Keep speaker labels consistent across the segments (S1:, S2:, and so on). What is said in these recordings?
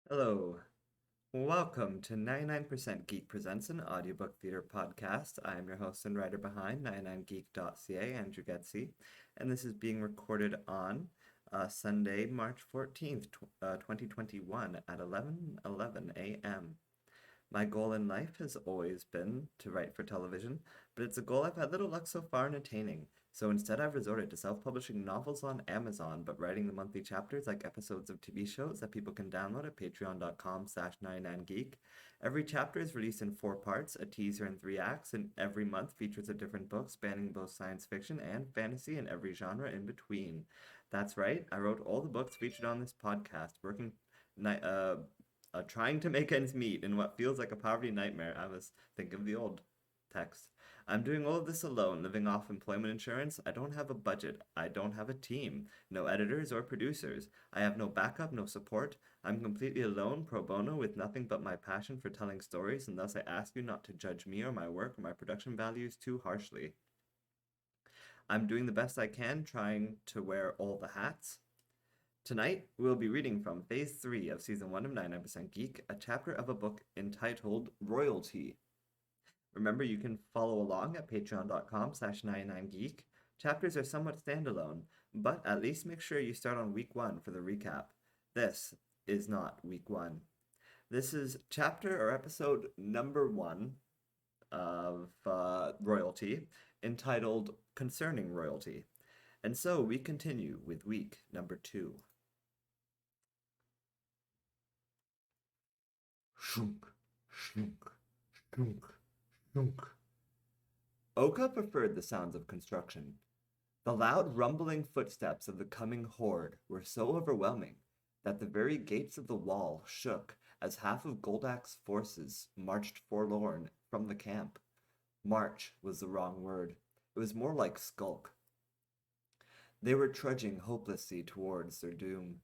S1: Hello, welcome to 99% Geek Presents an audiobook theater podcast. I am your host and writer behind 99geek.ca, Andrew Geczy, and this is being recorded on Sunday, March 14th, 2021 at 11:11 a.m. My goal in life has always been to write for television, but it's a goal I've had little luck so far in attaining. So instead, I've resorted to self-publishing novels on Amazon, but writing the monthly chapters like episodes of TV shows that people can download at patreon.com/99geek. Every chapter is released in 4 parts, a teaser and 3 acts, and every month features a different book spanning both science fiction and fantasy and every genre in between. That's right, I wrote all the books featured on this podcast, working ni- uh, trying to make ends meet in what feels like a poverty nightmare. I was thinking of the old text. I'm doing all of this alone, living off employment insurance. I don't have a budget. I don't have a team. No editors or producers. I have no backup, no support. I'm completely alone, pro bono, with nothing but my passion for telling stories, and thus I ask you not to judge me or my work or my production values too harshly. I'm doing the best I can, trying to wear all the hats. Tonight, we'll be reading from Phase 3 of Season 1 of 99% Geek, a chapter of a book entitled Royalty. Remember, you can follow along at patreon.com/99geek. Chapters are somewhat standalone, but at least make sure you start on week 1 for the recap. This is not week 1. This is chapter or episode number 1 of Royalty, entitled Concerning Royalty. And so we continue with week number 2. Shunk, shunk, shunk, shunk. Oka preferred the sounds of construction. The loud, rumbling footsteps of the coming horde were so overwhelming that the very gates of the wall shook as half of Goldak's forces marched forlorn from the camp. March was the wrong word. It was more like skulk. They were trudging hopelessly towards their doom.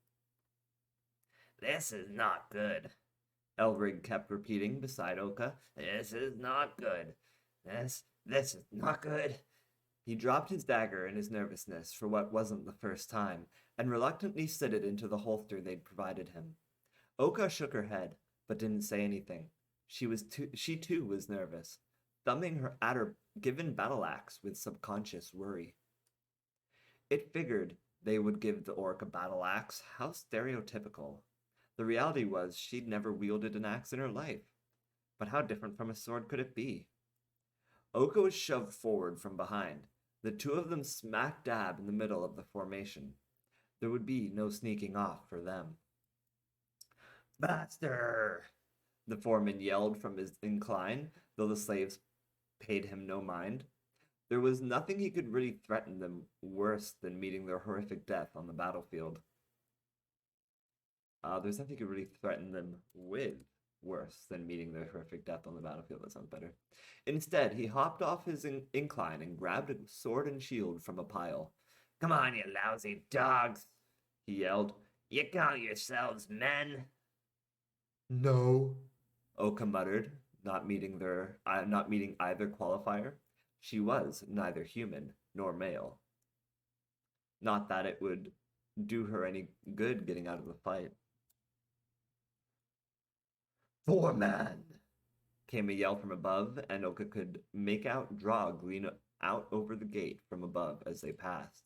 S1: "This is not good," Elrig kept repeating beside Oka. "This is not good. This is not good." He dropped his dagger in his nervousness for what wasn't the first time, and reluctantly slid it into the holster they'd provided him. Oka shook her head, but didn't say anything. She too was nervous, thumbing her at her given battle axe with subconscious worry. It figured they would give the orc a battle axe. How stereotypical. The reality was she'd never wielded an axe in her life. But how different from a sword could it be? Oka was shoved forward from behind, the two of them smack dab in the middle of the formation. There would be no sneaking off for them. "Faster!" the foreman yelled from his incline, though the slaves paid him no mind. There was nothing he could really threaten them worse than meeting their horrific death on the battlefield. There's nothing he could really threaten them with worse than meeting their horrific death on the battlefield. That sounds better. Instead, he hopped off his incline and grabbed a sword and shield from a pile. "Come on, you lousy dogs," he yelled. "You call yourselves men?" "No," Oka muttered, not meeting either qualifier. She was neither human nor male. Not that it would do her any good getting out of the fight. "Foreman!" came a yell from above, and Oka could make out Drog lean out over the gate from above as they passed.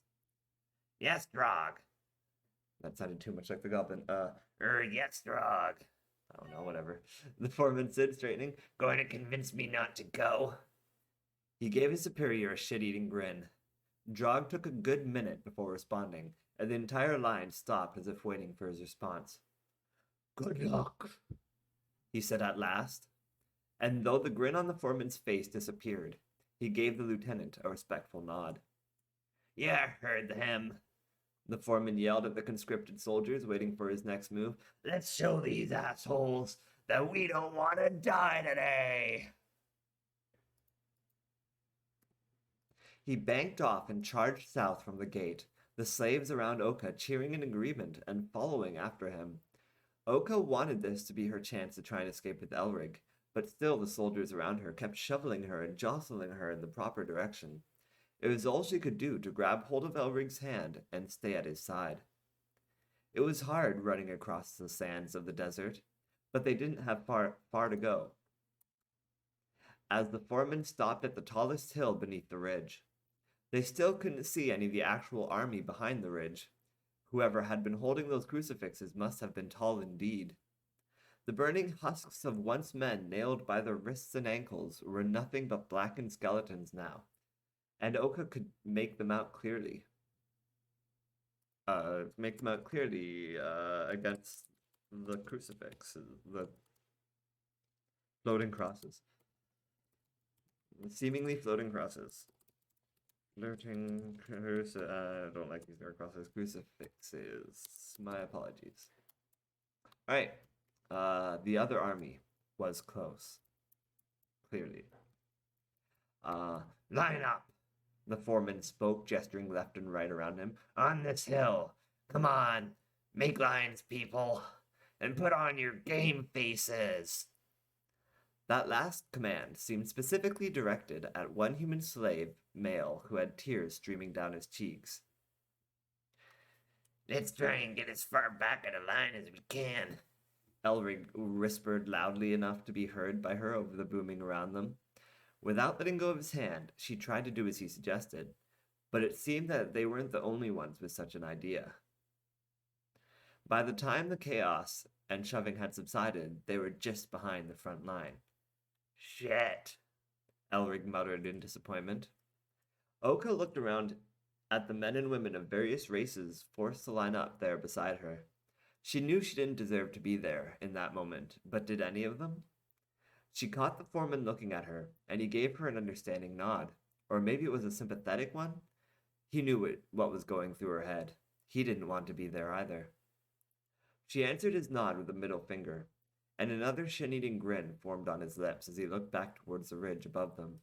S1: "Yes, Drog." That sounded too much like the goblin. Yes, Drog. I don't know, whatever. The foreman said, straightening. "Going to convince me not to go?" He gave his superior a shit-eating grin. Drog took a good minute before responding, and the entire line stopped as if waiting for his response. "Good luck," he said at last. And though the grin on the foreman's face disappeared, he gave the lieutenant a respectful nod. "Yeah, heard him," the foreman yelled at the conscripted soldiers waiting for his next move. "Let's show these assholes that we don't want to die today." He banked off and charged south from the gate, the slaves around Oka cheering in agreement and following after him. Oka wanted this to be her chance to try and escape with Elrig, but still the soldiers around her kept shoveling her and jostling her in the proper direction. It was all she could do to grab hold of Elrig's hand and stay at his side. It was hard running across the sands of the desert, but they didn't have far to go. As the foreman stopped at the tallest hill beneath the ridge, they still couldn't see any of the actual army behind the ridge. Whoever had been holding those crucifixes must have been tall indeed. The burning husks of once men nailed by their wrists and ankles were nothing but blackened skeletons now, and Oka could make them out clearly. Against the crucifix, the floating crosses. Seemingly floating crosses. I don't like these crosses. Crucifixes. My apologies. All right. The other army was close. Clearly. Line up! The foreman spoke, gesturing left and right around him. On this hill! Come on! Make lines, people! And put on your game faces! That last command seemed specifically directed at one human slave male who had tears streaming down his cheeks. Let's try and get as far back in the line as we can, Elrig whispered loudly enough to be heard by her over the booming around them. Without letting go of his hand, she tried to do as he suggested, but it seemed that they weren't the only ones with such an idea. By the time the chaos and shoving had subsided, they were just behind the front line. Shit, Elrig muttered in disappointment. Oka looked around at the men and women of various races forced to line up there beside her. She knew she didn't deserve to be there in that moment, but did any of them? She caught the foreman looking at her, and he gave her an understanding nod. Or maybe it was a sympathetic one? He knew what was going through her head. He didn't want to be there either. She answered his nod with a middle finger, and another shin-eating grin formed on his lips as he looked back towards the ridge above them.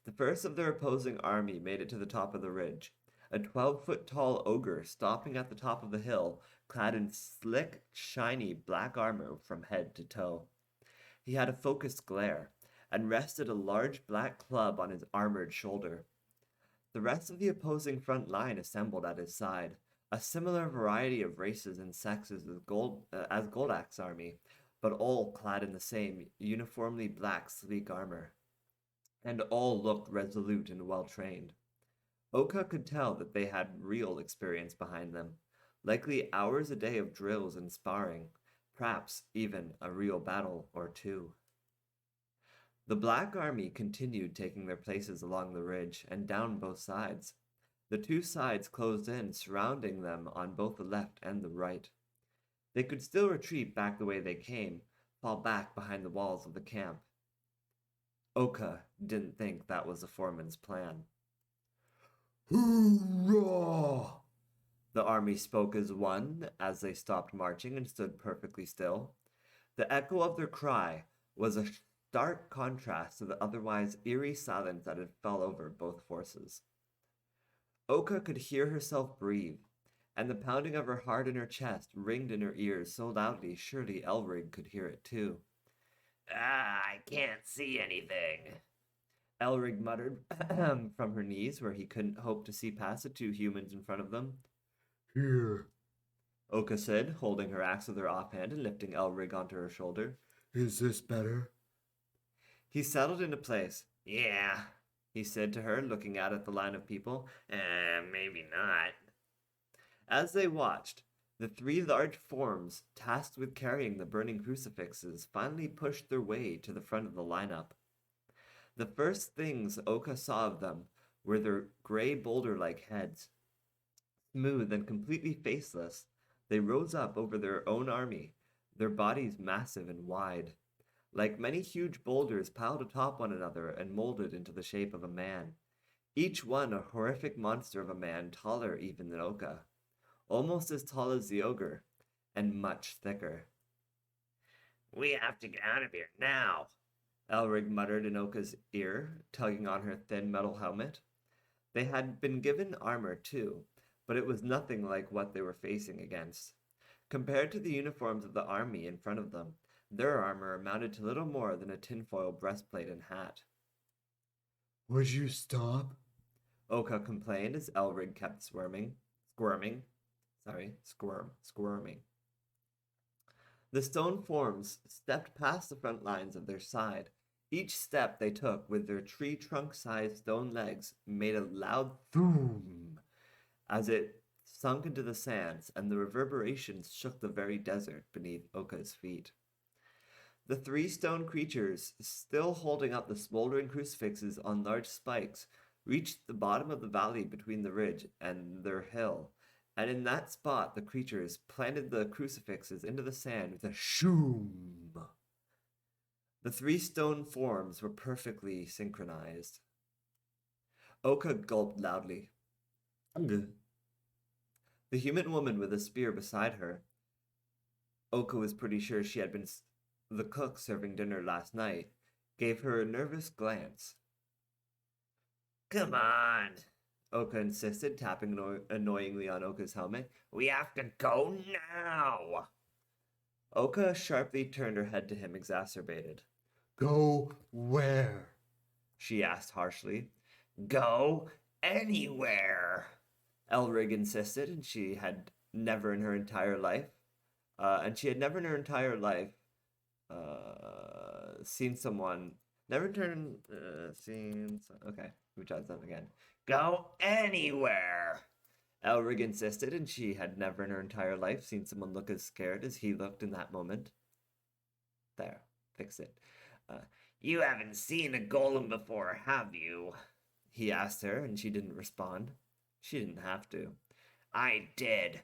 S1: The first of their opposing army made it to the top of the ridge, a 12-foot-tall ogre stopping at the top of the hill, clad in slick, shiny black armor from head to toe. He had a focused glare, and rested a large black club on his armored shoulder. The rest of the opposing front line assembled at his side, a similar variety of races and sexes as Goldak's army, but all clad in the same uniformly black, sleek armor. And all looked resolute and well-trained. Oka could tell that they had real experience behind them, likely hours a day of drills and sparring, perhaps even a real battle or two. The Black Army continued taking their places along the ridge and down both sides. The two sides closed in, surrounding them on both the left and the right. They could still retreat back the way they came, fall back behind the walls of the camp. Oka didn't think that was the foreman's plan. Hoorah! The army spoke as one as they stopped marching and stood perfectly still. The echo of their cry was a stark contrast to the otherwise eerie silence that had fell over both forces. Oka could hear herself breathe, and the pounding of her heart in her chest ringed in her ears so loudly surely Elrig could hear it too. I can't see anything, Elrig muttered from her knees, where he couldn't hope to see past the two humans in front of them. Here, Oka said, holding her axe with her offhand and lifting Elrig onto her shoulder. Is this better? He settled into place. Yeah, he said to her, looking out at the line of people. Maybe not. As they watched, the three large forms tasked with carrying the burning crucifixes finally pushed their way to the front of the lineup. The first things Oka saw of them were their gray boulder-like heads. Smooth and completely faceless, they rose up over their own army, their bodies massive and wide, like many huge boulders piled atop one another and molded into the shape of a man, each one a horrific monster of a man taller even than Oka, almost as tall as the ogre, and much thicker. We have to get out of here now, Elrig muttered in Oka's ear, tugging on her thin metal helmet. They had been given armor too, but it was nothing like what they were facing against. Compared to the uniforms of the army in front of them, their armor amounted to little more than a tinfoil breastplate and hat. Would you stop? Oka complained as Elrig kept squirming. squirming. The stone forms stepped past the front lines of their side. Each step they took with their tree trunk-sized stone legs made a loud thoom as it sunk into the sands, and the reverberations shook the very desert beneath Oka's feet. The three stone creatures, still holding up the smoldering crucifixes on large spikes, reached the bottom of the valley between the ridge and their hill, and in that spot the creatures planted the crucifixes into the sand with a shoom. The three stone forms were perfectly synchronized. Oka gulped loudly. Ugh. The human woman with a spear beside her, Oka was pretty sure she had been the cook serving dinner last night, gave her a nervous glance. Come on, Oka insisted, tapping annoyingly on Oka's helmet. We have to go now. Oka sharply turned her head to him, exacerbated. Go where? She asked harshly. Go anywhere, Elrig insisted, and she had never in her entire life seen someone. Okay, we tried that again. Go anywhere, Elrig insisted, and she had never in her entire life seen someone look as scared as he looked in that moment. There, fix it. You haven't seen a golem before, have you? He asked her, and she didn't respond. She didn't have to. I did.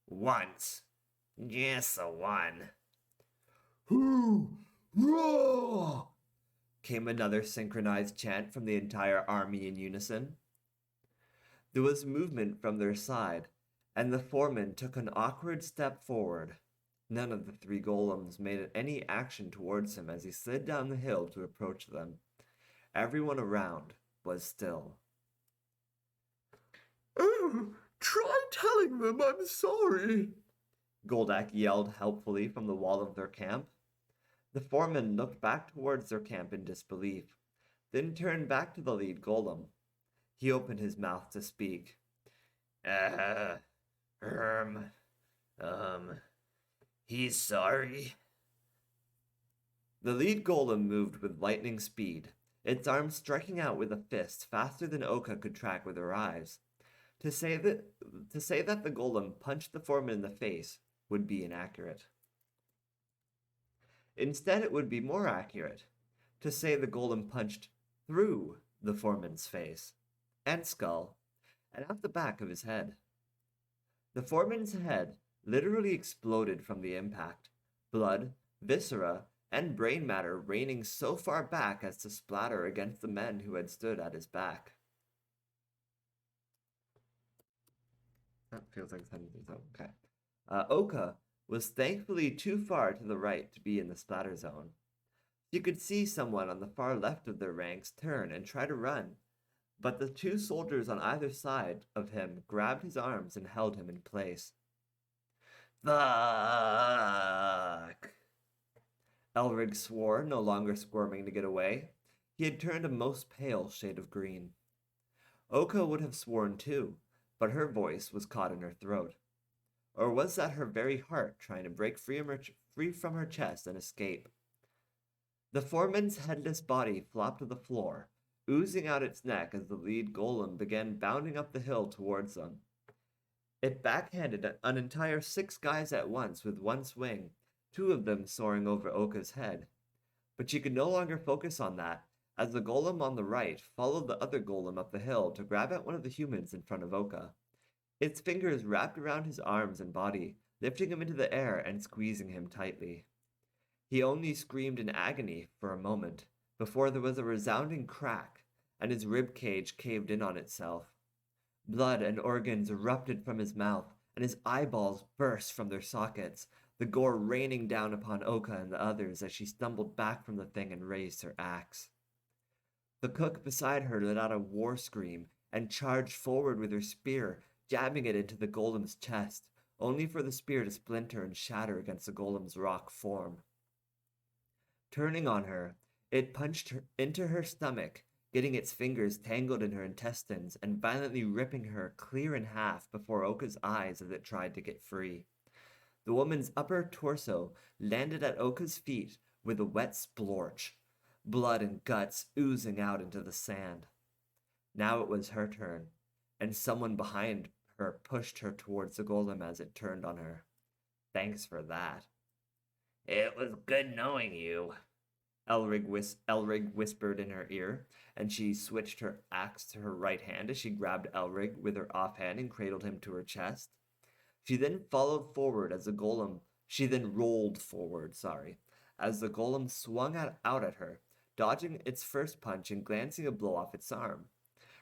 S1: Once. Just the one. Hoorah! Came another synchronized chant from the entire army in unison. There was movement from their side, and the foreman took an awkward step forward. None of the three golems made any action towards him as he slid down the hill to approach them. Everyone around was still. Oh, try telling them I'm sorry, Goldak yelled helpfully from the wall of their camp. The foreman looked back towards their camp in disbelief, then turned back to the lead golem. He opened his mouth to speak. He's sorry. The lead golem moved with lightning speed, its arms striking out with a fist faster than Oka could track with her eyes. To say that the golem punched the foreman in the face would be inaccurate. Instead, it would be more accurate to say the golem punched through the foreman's face and skull and out the back of his head. The foreman's head literally exploded from the impact, blood, viscera, and brain matter raining so far back as to splatter against the men who had stood at his back. That feels like something. Okay. Oka was thankfully too far to the right to be in the splatter zone. You could see someone on the far left of their ranks turn and try to run, but the two soldiers on either side of him grabbed his arms and held him in place. Fuck! Elrig swore, no longer squirming to get away. He had turned a most pale shade of green. Oka would have sworn too, but her voice was caught in her throat. Or was that her very heart trying to break free from her chest and escape? The foreman's headless body flopped to the floor, oozing out its neck as the lead golem began bounding up the hill towards them. It backhanded an entire 6 guys at once with one swing, 2 of them soaring over Oka's head. But she could no longer focus on that, as the golem on the right followed the other golem up the hill to grab at one of the humans in front of Oka. Its fingers wrapped around his arms and body, lifting him into the air and squeezing him tightly. He only screamed in agony for a moment, before there was a resounding crack, and his rib cage caved in on itself. Blood and organs erupted from his mouth, and his eyeballs burst from their sockets, the gore raining down upon Oka and the others as she stumbled back from the thing and raised her axe. The cook beside her let out a war scream and charged forward with her spear, jabbing it into the golem's chest, only for the spear to splinter and shatter against the golem's rock form. Turning on her, it punched her into her stomach, getting its fingers tangled in her intestines and violently ripping her clear in half before Oka's eyes as it tried to get free. The woman's upper torso landed at Oka's feet with a wet splorch, blood and guts oozing out into the sand. Now it was her turn, and someone behind her pushed her towards the golem as it turned on her. Thanks for that. It was good knowing you, Elrig whispered in her ear, and she switched her axe to her right hand as she grabbed Elrig with her offhand and cradled him to her chest. She then followed forward as the golem. She then rolled forward, as the golem swung out at her, dodging its first punch and glancing a blow off its arm.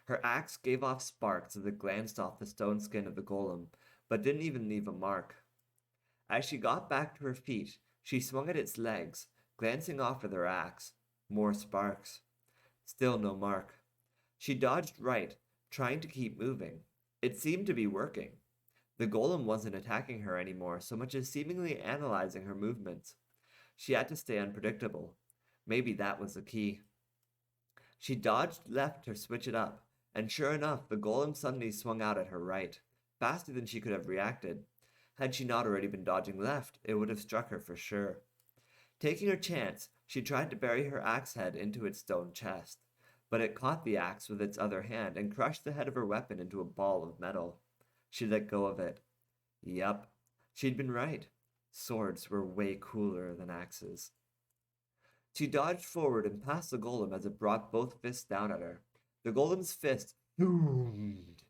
S1: Her axe gave off sparks as it glanced off the stone skin of the golem, but didn't even leave a mark. As she got back to her feet, she swung at its legs, glancing off with her axe. More sparks. Still no mark. She dodged right, trying to keep moving. It seemed to be working. The golem wasn't attacking her anymore, so much as seemingly analyzing her movements. She had to stay unpredictable. Maybe that was the key. She dodged left to switch it up, and sure enough, the golem suddenly swung out at her right, faster than she could have reacted. Had she not already been dodging left, it would have struck her for sure. Taking her chance, she tried to bury her axe head into its stone chest, but it caught the axe with its other hand and crushed the head of her weapon into a ball of metal. She let go of it. Yup, she'd been right. Swords were way cooler than axes. She dodged forward and past the golem as it brought both fists down at her. The golem's fist boomed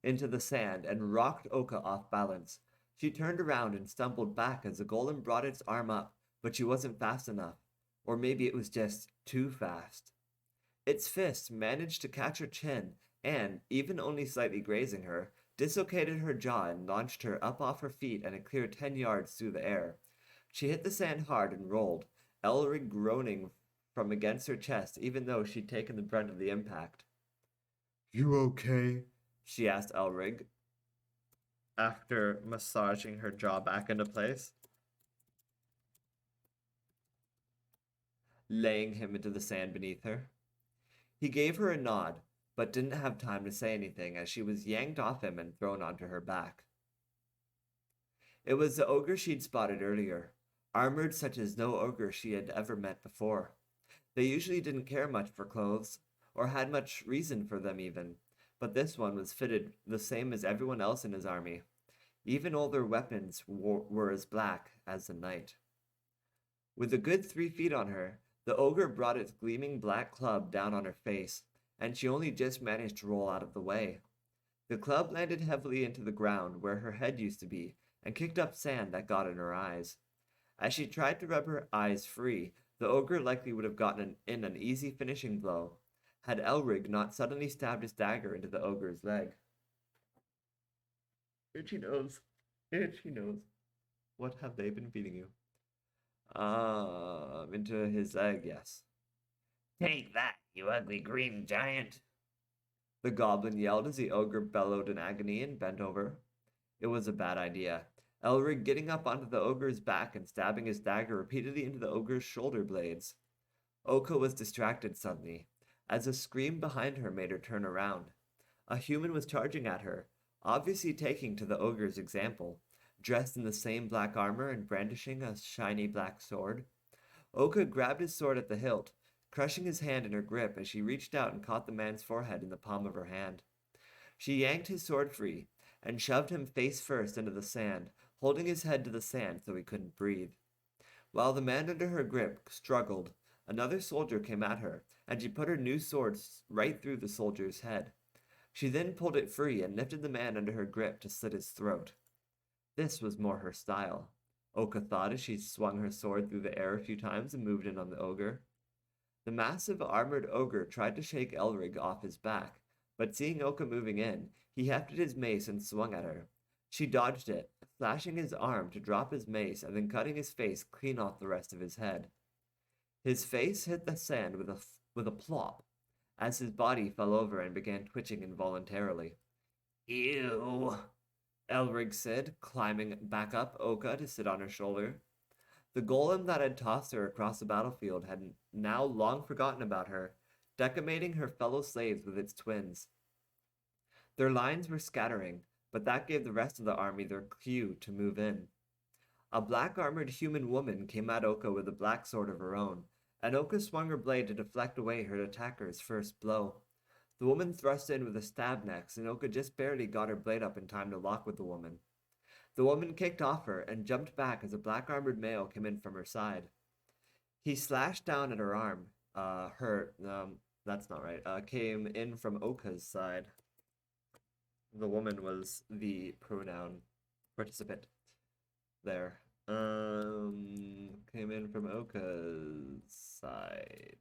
S1: into the sand and rocked Oka off balance. She turned around and stumbled back as the golem brought its arm up, but she wasn't fast enough. Or maybe it was just too fast. Its fist managed to catch her chin and, even only slightly grazing her, dislocated her jaw and launched her up off her feet and a clear 10 yards through the air. She hit the sand hard and rolled, Elrig groaning from against her chest even though she'd taken the brunt of the impact. You okay? She asked Elrig after massaging her jaw back into place, laying him into the sand beneath her. He gave her a nod, but didn't have time to say anything as she was yanked off him and thrown onto her back. It was the ogre she'd spotted earlier, armored such as no ogre she had ever met before. They usually didn't care much for clothes, or had much reason for them even, but this one was fitted the same as everyone else in his army. Even all their weapons were as black as the night. With a good 3 feet on her, the ogre brought its gleaming black club down on her face, and she only just managed to roll out of the way. The club landed heavily into the ground where her head used to be, and kicked up sand that got in her eyes. As she tried to rub her eyes free, the ogre likely would have gotten in an easy finishing blow, had Elrig not suddenly stabbed his dagger into the ogre's leg. Itchy nose. Itchy nose. What have they been feeding you? Into his leg, yes.
S2: Take that, you ugly green giant.
S1: The goblin yelled as the ogre bellowed in agony and bent over. It was a bad idea. Elrig getting up onto the ogre's back and stabbing his dagger repeatedly into the ogre's shoulder blades. Oka was distracted suddenly, as a scream behind her made her turn around. A human was charging at her, obviously taking to the ogre's example, dressed in the same black armor and brandishing a shiny black sword. Oka grabbed his sword at the hilt, crushing his hand in her grip as she reached out and caught the man's forehead in the palm of her hand. She yanked his sword free and shoved him face first into the sand, holding his head to the sand so he couldn't breathe. While the man under her grip struggled, another soldier came at her, and she put her new sword right through the soldier's head. She then pulled it free and lifted the man under her grip to slit his throat. This was more her style, Oka thought as she swung her sword through the air a few times and moved in on the ogre. The massive armored ogre tried to shake Elrig off his back, but seeing Oka moving in, he hefted his mace and swung at her. She dodged it, slashing his arm to drop his mace and then cutting his face clean off the rest of his head. His face hit the sand with a plop, as his body fell over and began twitching involuntarily.
S2: Ew,
S1: Elrig said, climbing back up Oka to sit on her shoulder. The golem that had tossed her across the battlefield had now long forgotten about her, decimating her fellow slaves with its twins. Their lines were scattering, but that gave the rest of the army their cue to move in. A black-armored human woman came at Oka with a black sword of her own, and Oka swung her blade to deflect away her attacker's first blow. The woman thrust in with a stab next, and Oka just barely got her blade up in time to lock with the woman. The woman kicked off her and jumped back as a black-armored male came in from her side. He slashed down at her arm. That's not right. Came in from Oka's side. The woman was the pronoun participant there. Came in from Oka's side.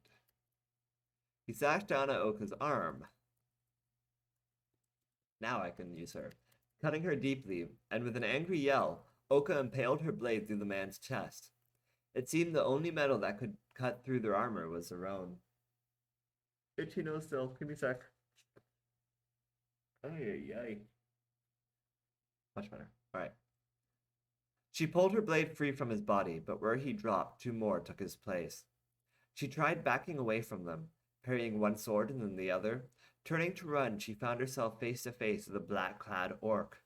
S1: He slashed down at Oka's arm. Now I can use her. Cutting her deeply, and with an angry yell, Oka impaled her blade through the man's chest. It seemed the only metal that could cut through their armor was her own. Itchy nose still. Give me a sec. Ay. Much better. Alright. She pulled her blade free from his body, but where he dropped, two more took his place. She tried backing away from them, parrying one sword and then the other. Turning to run, she found herself face to face with a black-clad orc.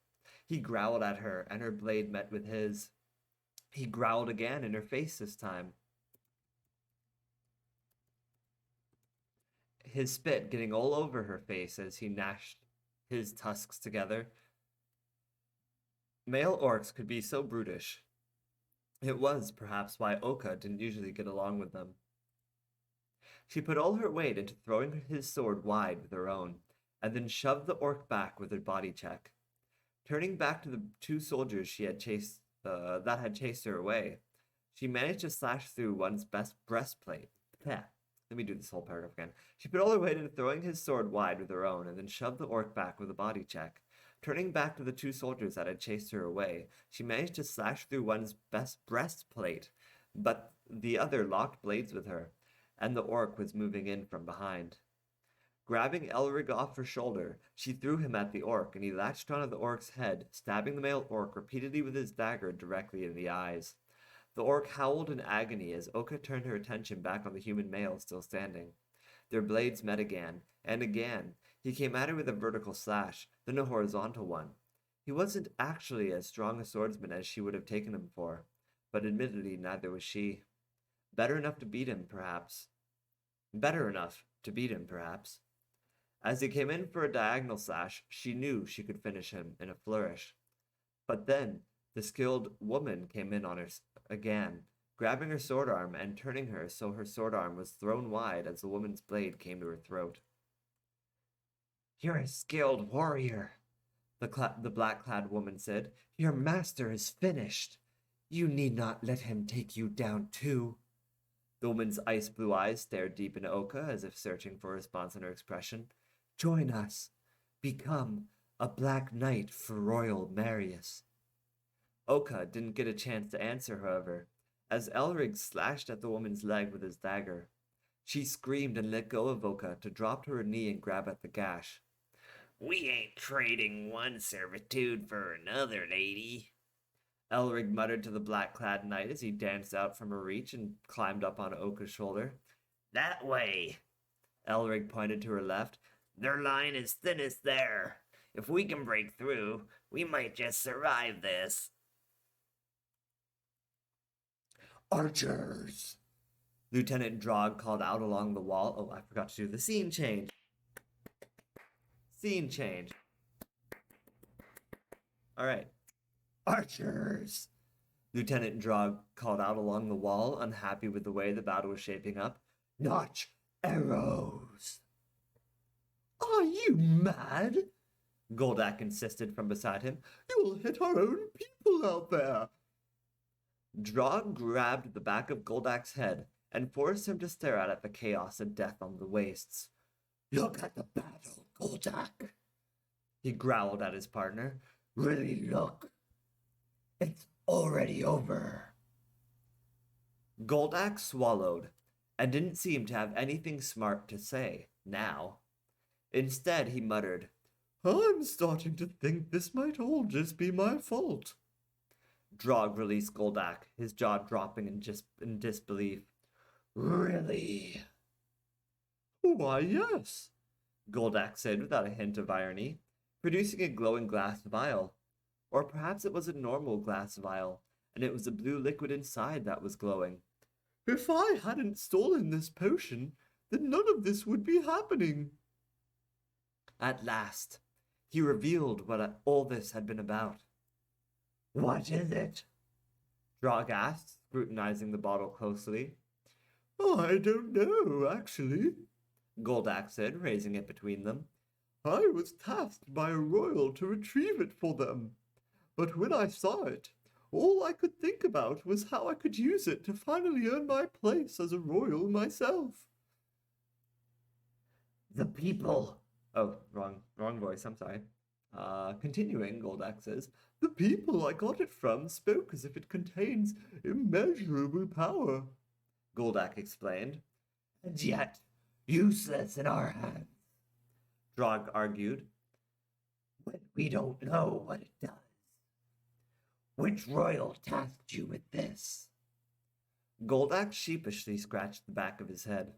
S1: He growled at her, and her blade met with his. He growled again in her face this time. His spit getting all over her face as he gnashed his tusks together. Male orcs could be so brutish. It was, perhaps, why Oka didn't usually get along with them. She put all her weight into throwing his sword wide with her own, and then shoved the orc back with her body check. Turning back to the two soldiers she had chased, that had chased her away, she managed to slash through one's best breastplate. Let me do this whole paragraph again. She put all her weight into throwing his sword wide with her own, and then shoved the orc back with a body check. Turning back to the two soldiers that had chased her away, she managed to slash through one's best breastplate, but the other locked blades with her, and the orc was moving in from behind. Grabbing Elrig off her shoulder, she threw him at the orc, and he latched onto the orc's head, stabbing the male orc repeatedly with his dagger directly in the eyes. The orc howled in agony as Oka turned her attention back on the human male still standing. Their blades met again, and again. He came at her with a vertical slash, then a horizontal one. He wasn't actually as strong a swordsman as she would have taken him for, but admittedly neither was she. Better enough to beat him, perhaps. As he came in for a diagonal slash, she knew she could finish him in a flourish. But then, the skilled woman came in on her again, grabbing her sword arm and turning her so her sword arm was thrown wide as the woman's blade came to her throat. "You're a skilled warrior," the black-clad woman said. "Your master is finished. You need not let him take you down too." The woman's ice-blue eyes stared deep into Oka as if searching for a response in her expression. "Join us. Become a Black Knight for Royal Marius." Oka didn't get a chance to answer, however, as Elrig slashed at the woman's leg with his dagger. She screamed and let go of Oka to drop to her knee and grab at the gash.
S2: "We ain't trading one servitude for another, lady,"
S1: Elrig muttered to the black-clad knight as he danced out from her reach and climbed up on Oka's shoulder.
S2: "That way."
S1: Elrig pointed to her left.
S2: "Their line is thinnest there. If we can break through, we might just survive this."
S1: "Archers!" Lieutenant Drog called out along the wall. Oh, I forgot to do the scene change. All right. "Archers!" Lieutenant Drog called out along the wall, unhappy with the way the battle was shaping up. "Notch arrows!" "Are you mad?" Goldak insisted from beside him. "You'll hit our own people out there." Drog grabbed the back of Goldak's head and forced him to stare out at the chaos and death on the wastes. "Look at the battle, Goldak," he growled at his partner. "Really look. It's already over." Goldak swallowed and didn't seem to have anything smart to say now. Instead, he muttered, "I'm starting to think this might all just be my fault." Drog released Goldak, his jaw dropping in disbelief. "Really?" Why, yes, Goldak said without a hint of irony, producing a glowing glass vial. Or perhaps it was a normal glass vial, and it was the blue liquid inside that was glowing. If I hadn't stolen this potion, then none of this would be happening. At last, he revealed what all this had been about.
S2: What is it?
S1: Drog asked, scrutinizing the bottle closely. I don't know, actually, Goldak said, raising it between them. I was tasked by a royal to retrieve it for them. But when I saw it, all I could think about was how I could use it to finally earn my place as a royal myself.
S2: The people.
S1: Oh, wrong voice, I'm sorry. Continuing, Goldak says, the people I got it from spoke as if it contains immeasurable power. Goldak explained.
S2: And yet, useless in our hands,
S1: Drog argued.
S2: when we don't know what it does. Which royal tasked you with this?
S1: Goldak sheepishly scratched the back of his head.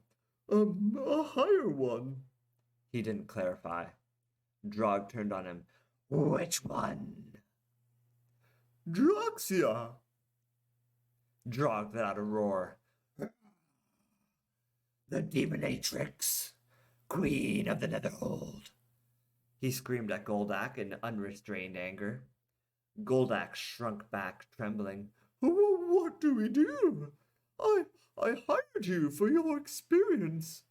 S1: A higher one. He didn't clarify. Drog turned on him.
S2: Which one?
S1: Droxia! Drog let out a roar.
S2: The Demonatrix, Queen of the Netherhold.
S1: He screamed at Goldak in unrestrained anger. Goldak shrunk back, trembling. What do we do? I hired you for your experience.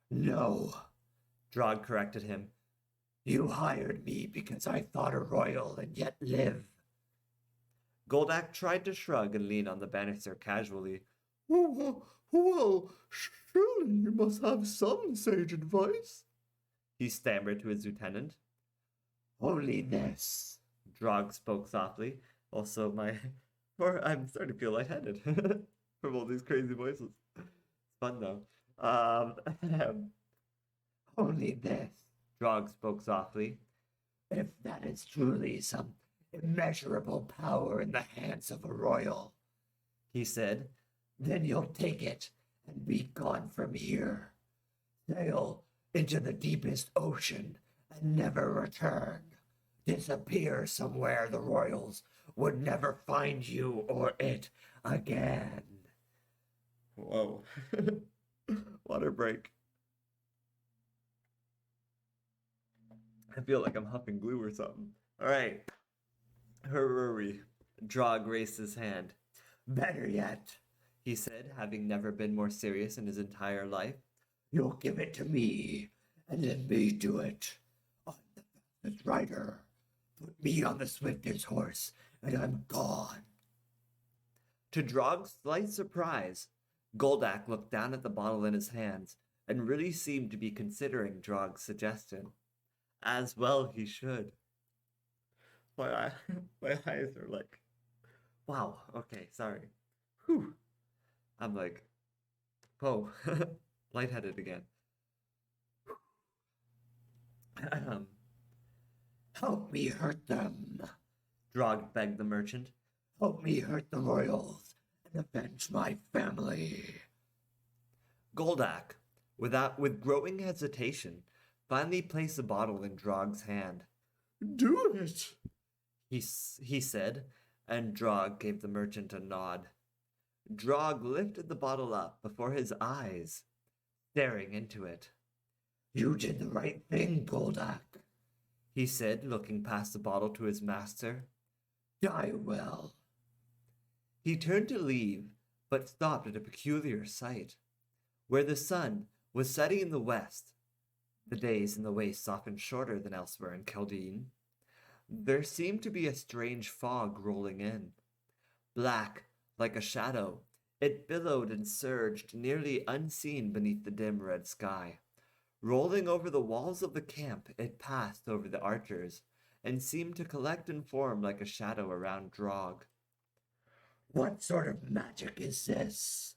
S2: No,
S1: Drog corrected him.
S2: you hired me because I thought a royal and yet live.
S1: Goldak tried to shrug and lean on the banister casually. Well, surely you must have some sage advice, he stammered to his lieutenant.
S2: Only this.
S1: Drog spoke softly. Also, I'm starting to feel lightheaded from all these crazy voices. It's fun though.
S2: Only this.
S1: Drog spoke softly.
S2: If that is truly some immeasurable power in the hands of a royal,
S1: he said,
S2: then you'll take it and be gone from here. Sail into the deepest ocean and never return. Disappear somewhere the royals would never find you or it again.
S1: Whoa. Water break. I feel like I'm huffing glue or something. All right. Hurry. Drog raised his hand.
S2: Better yet,
S1: He said, having never been more serious in his entire life.
S2: You'll give it to me, and let me do it. I'm the fastest rider. Put me on the swiftest horse, and I'm gone.
S1: To Drog's slight surprise, Goldak looked down at the bottle in his hands and really seemed to be considering Drog's suggestion. As well he should. My eyes are like, wow, okay, sorry. Whew. I'm like, whoa, lightheaded again.
S2: Help me hurt them.
S1: Drog begged the merchant.
S2: Help me hurt the royals and avenge my family.
S1: Goldak, with growing hesitation, finally placed the bottle in Drog's hand. Do it, he said, and Drog gave the merchant a nod. Drog lifted the bottle up before his eyes, staring into it.
S2: You did the right thing, Goldak,
S1: he said, looking past the bottle to his master.
S2: Die well.
S1: He turned to leave, but stopped at a peculiar sight. Where the sun was setting in the west, the days in the waste often shorter than elsewhere in Chaldean, there seemed to be a strange fog rolling in. Black, like a shadow, it billowed and surged nearly unseen beneath the dim red sky. Rolling over the walls of the camp, it passed over the archers, and seemed to collect and form like a shadow around Drog.
S2: What sort of magic is this?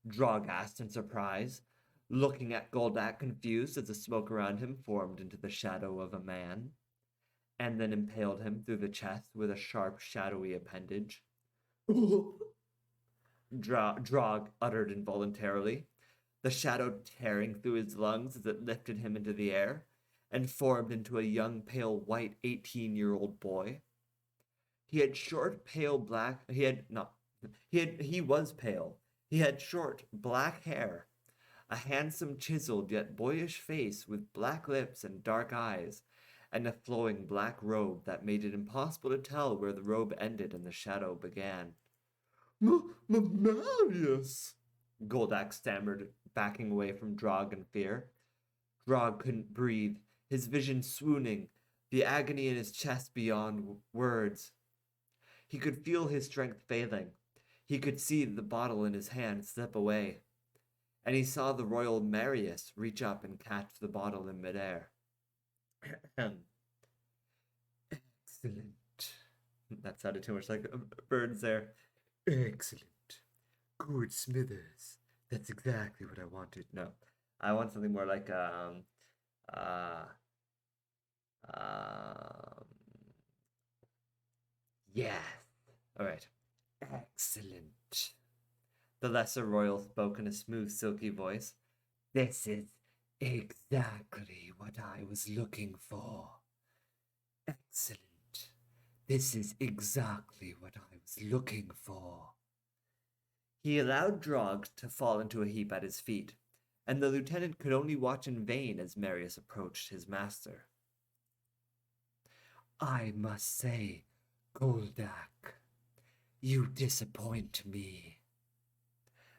S1: Drog asked in surprise, looking at Goldak confused as the smoke around him formed into the shadow of a man, and then impaled him through the chest with a sharp, shadowy appendage. Drog uttered involuntarily. the shadow tearing through his lungs as it lifted him into the air and formed into a young, pale, white 18-year-old boy. He had short, pale black. He was pale. He had short, black hair, a handsome, chiseled yet boyish face with black lips and dark eyes, and a flowing black robe that made it impossible to tell where the robe ended and the shadow began. Marius, Goldak stammered, backing away from Drog in fear. Drog couldn't breathe, his vision swooning, the agony in his chest beyond words. He could feel his strength failing. He could see the bottle in his hand slip away. And he saw the royal Marius reach up and catch the bottle in midair. Excellent. That sounded too much like birds there. Excellent. Good Smithers. That's exactly what I wanted. No, I want something more like yes. All right. Excellent. The lesser royal spoke in a smooth, silky voice. This is exactly what I was looking for. Excellent. This is exactly what I was looking for. He allowed Drog to fall into a heap at his feet, and the lieutenant could only watch in vain as Marius approached his master. I must say, Goldak, you disappoint me,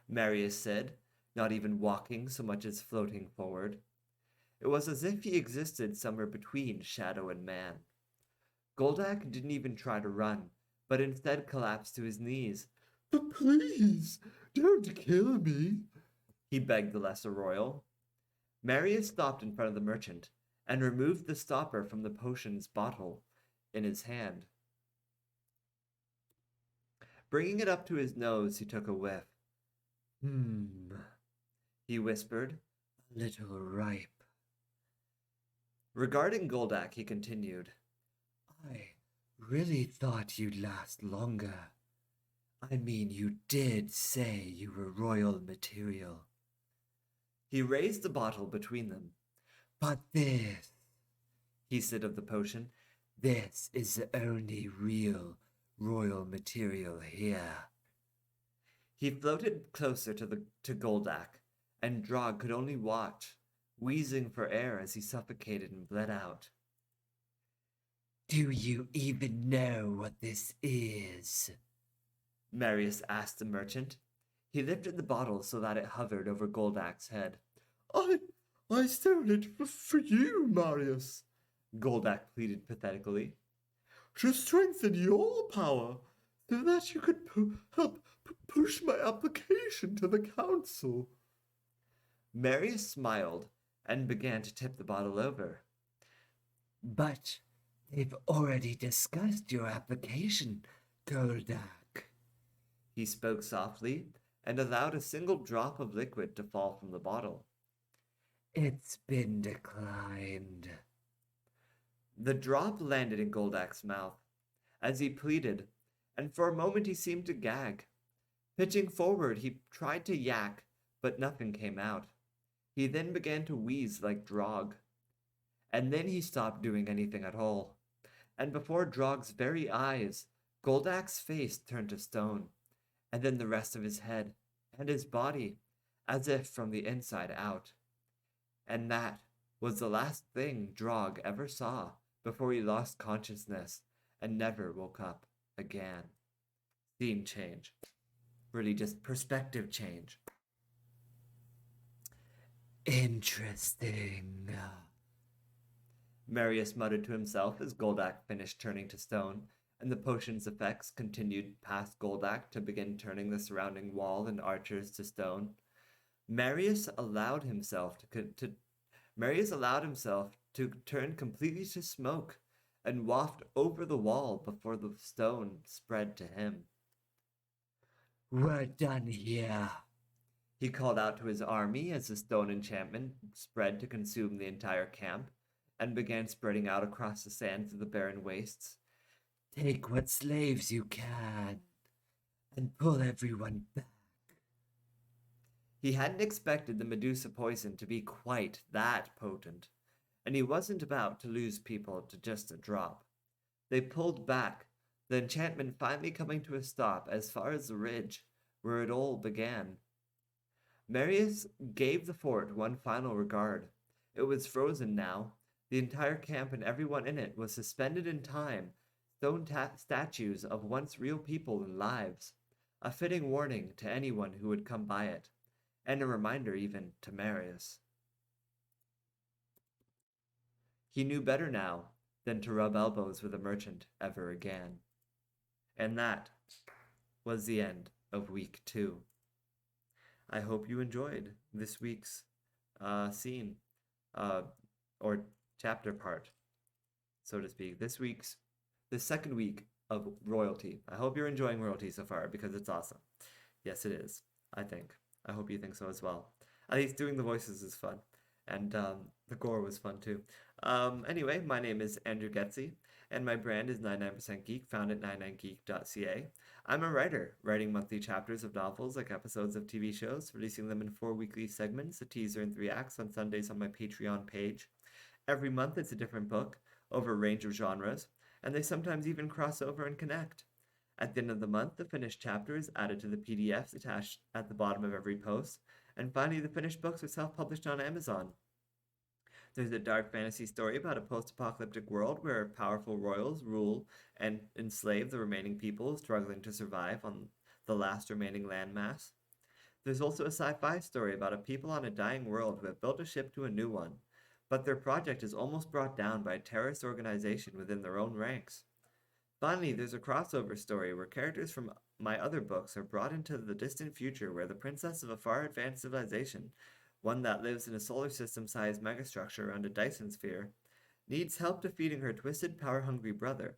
S1: Marius said, not even walking so much as floating forward. It was as if he existed somewhere between shadow and man. Goldak didn't even try to run, but instead collapsed to his knees. But please, don't kill me, he begged the lesser royal. Marius stopped in front of the merchant and removed the stopper from the potion's bottle in his hand. Bringing it up to his nose, he took a whiff. He whispered, a little ripe. Regarding Goldak, he continued, I really thought you'd last longer. I mean, you did say you were royal material. He raised the bottle between them. But this, he said of the potion, this is the only real royal material here. He floated closer to Goldak, and Drog could only watch, wheezing for air as he suffocated and bled out. Do you even know what this is? Marius asked the merchant. He lifted the bottle so that it hovered over Goldak's head. I stole it for you, Marius, Goldak pleaded pathetically. To strengthen your power, so that you could help push my application to the council. Marius smiled and began to tip the bottle over. But they've already discussed your application, Goldak. He spoke softly and allowed a single drop of liquid to fall from the bottle. It's been declined. The drop landed in Goldak's mouth as he pleaded, and for a moment he seemed to gag. Pitching forward, he tried to yak, but nothing came out. He then began to wheeze like Drog. And then he stopped doing anything at all. And before Drog's very eyes, Goldak's face turned to stone, and then the rest of his head and his body, as if from the inside out. And that was the last thing Drog ever saw before he lost consciousness and never woke up again. Scene change. Really just perspective change. Interesting. Marius muttered to himself as Goldak finished turning to stone, and the potion's effects continued past Goldak to begin turning the surrounding wall and archers to stone. Marius allowed himself to turn completely to smoke and waft over the wall before the stone spread to him. We're done here, he called out to his army as the stone enchantment spread to consume the entire camp and began spreading out across the sands of the barren wastes. Take what slaves you can and pull everyone back. He hadn't expected the Medusa poison to be quite that potent, and he wasn't about to lose people to just a drop. They pulled back, the enchantment finally coming to a stop as far as the ridge, where it all began. Marius gave the fort one final regard. It was frozen now. The entire camp and everyone in it was suspended in time, stone statues of once real people and lives. A fitting warning to anyone who would come by it, and a reminder even to Marius. He knew better now than to rub elbows with a merchant ever again. And that was the end of week 2. I hope you enjoyed this week's scene or chapter part, so to speak. The second week of Royalty. I hope you're enjoying Royalty so far because it's awesome. Yes, it is, I think. I hope you think so as well. At least doing the voices is fun. And the gore was fun too. Anyway, my name is Andrew Geczy, and my brand is 99% Geek, found at 99geek.ca. I'm a writer, writing monthly chapters of novels like episodes of TV shows, releasing them in 4 weekly segments, a teaser and 3 acts on Sundays on my Patreon page. Every month it's a different book, over a range of genres, and they sometimes even cross over and connect. At the end of the month, the finished chapter is added to the PDFs attached at the bottom of every post, and finally the finished books are self-published on Amazon. There's a dark fantasy story about a post-apocalyptic world where powerful royals rule and enslave the remaining people struggling to survive on the last remaining landmass. There's also a sci-fi story about a people on a dying world who have built a ship to a new one, but their project is almost brought down by a terrorist organization within their own ranks. Finally, there's a crossover story where characters from my other books are brought into the distant future where the princess of a far advanced civilization, one that lives in a solar system-sized megastructure around a Dyson Sphere, needs help defeating her twisted, power-hungry brother.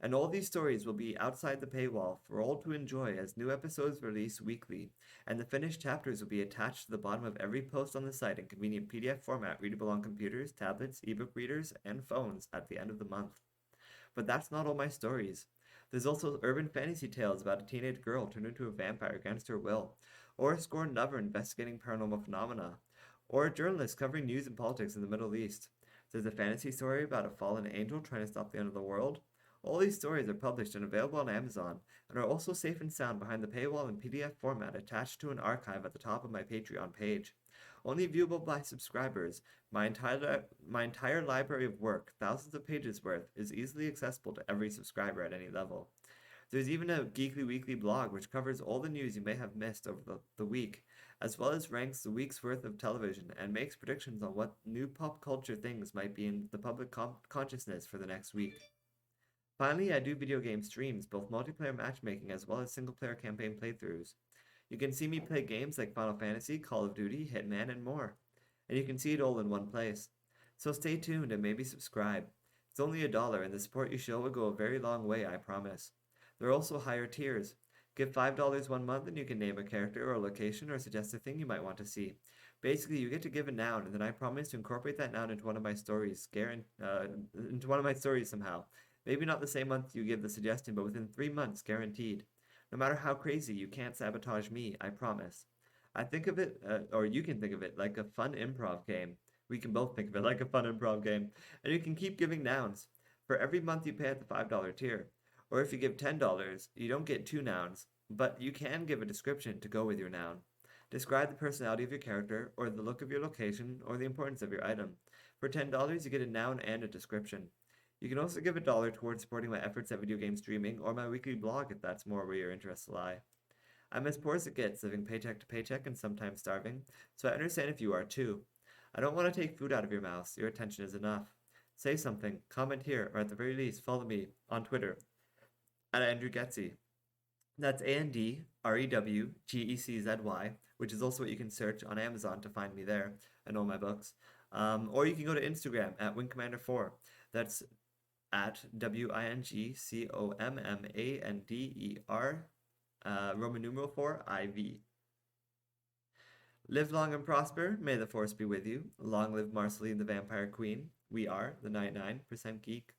S1: And all these stories will be outside the paywall for all to enjoy as new episodes release weekly, and the finished chapters will be attached to the bottom of every post on the site in convenient PDF format readable on computers, tablets, ebook readers, and phones at the end of the month. But that's not all my stories. There's also urban fantasy tales about a teenage girl turned into a vampire against her will, or a scorned lover investigating paranormal phenomena, or a journalist covering news and politics in the Middle East. There's a fantasy story about a fallen angel trying to stop the end of the world. All these stories are published and available on Amazon, and are also safe and sound behind the paywall in PDF format attached to an archive at the top of my Patreon page. Only viewable by subscribers, my entire library of work, thousands of pages worth, is easily accessible to every subscriber at any level. There's even a Geekly Weekly blog which covers all the news you may have missed over the week, as well as ranks the week's worth of television and makes predictions on what new pop culture things might be in the public consciousness for the next week. Finally, I do video game streams, both multiplayer matchmaking as well as single-player campaign playthroughs. You can see me play games like Final Fantasy, Call of Duty, Hitman, and more. And you can see it all in one place. So stay tuned and maybe subscribe. It's only $1, and the support you show will go a very long way, I promise. There are also higher tiers. Give $5 one month and you can name a character or a location or suggest a thing you might want to see. Basically, you get to give a noun, and then I promise to incorporate that noun into one of my stories, somehow. Maybe not the same month you give the suggestion, but within 3 months, guaranteed. No matter how crazy, you can't sabotage me, I promise. I think of it, or you can think of it, like a fun improv game. We can both think of it like a fun improv game. And you can keep giving nouns. For every month you pay at the $5 tier. Or if you give $10, you don't get 2 nouns, but you can give a description to go with your noun. Describe the personality of your character, or the look of your location, or the importance of your item. For $10, you get a noun and a description. You can also give $1 towards supporting my efforts at video game streaming or my weekly blog if that's more where your interests lie. I'm as poor as it gets, living paycheck to paycheck and sometimes starving, so I understand if you are too. I don't want to take food out of your mouth, your attention is enough. Say something, comment here, or at the very least, follow me on Twitter at Andrew Geczy. That's ANDREWGECZY, which is also what you can search on Amazon to find me there and all my books. Or you can go to Instagram at WingCommander4. That's at WINGCOMMANDER, Roman numeral 4, IV. Live long and prosper. May the force be with you. Long live Marceline the Vampire Queen. We are the 99% Geek.